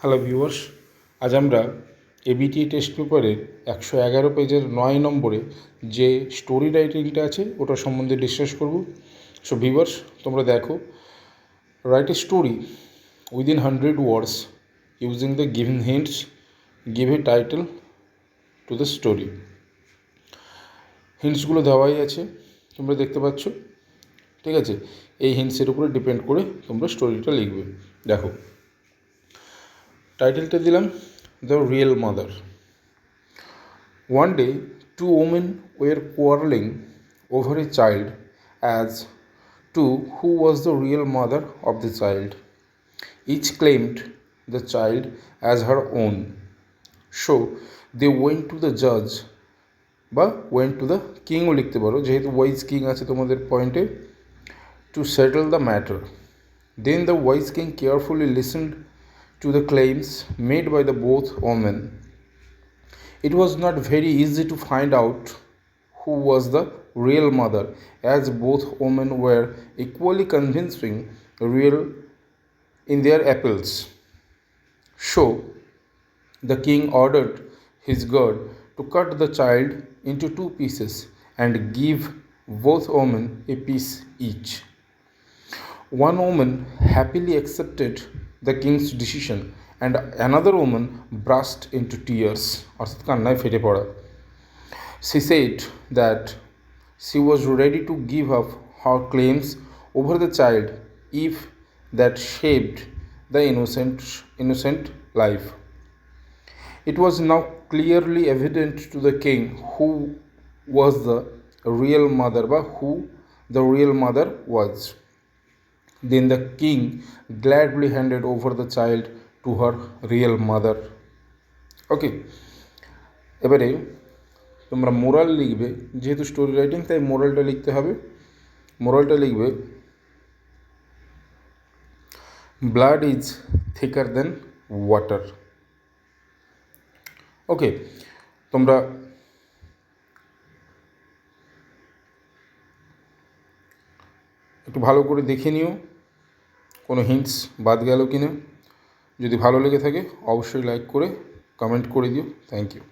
Hello viewers, আজ আমরা ABT test পেপারের 111 পেজের 9 নম্বরে যে স্টোরি রাইটিংটা আছে ওটা সম্বন্ধে ডিসকাস করব। সো ভিউয়ার্স, তোমরা দেখো, write a story within 100 words using the given hints, give a title to the story. হিন্টসগুলো দেওয়াই আছে, তোমরা দেখতে পাচ্ছ, ঠিক আছে। এই হিন্টসের উপরে ডিপেন্ড করে তোমরা স্টোরিটা লিখবে। দেখো, টাইটেলটা দিলাম the real mother. One day, two women were quarreling over a child as to who was the real mother of the child. Each claimed the child as her own. So they went to the judge বা went to the কিংও লিখতে পারো, যেহেতু wise king আছে তোমাদের পয়েন্টে, to settle the matter. Then the wise king carefully listened to the claims made by the both women. It was not very easy to find out who was the real mother, as both women were equally convincing real in their appeals. So the king ordered his guard to cut the child into 2 pieces and give both women a piece each. One woman happily accepted the king's decision and another woman burst into tears. অর্থাৎ কান্নায় ফেটে পড়া। She said that she was ready to give up her claims over the child if that saved the innocent life. It was now clearly evident to the king who was the real mother, বা who the real mother was. Then the king gladly handed over the child to her real mother. ওকে, এবারে তোমরা moral লিখবে, যেহেতু story writing তাই মোরালটা লিখতে হবে। মোরালটা লিখবে, blood is thicker than water. Okay, তোমরা একটু ভালো করে দেখে নিও কোনো হিন্টস বাদ গেল কি না। যদি ভালো লেগে থাকে অবশ্যই লাইক করে কমেন্ট করে দিও। Thank you.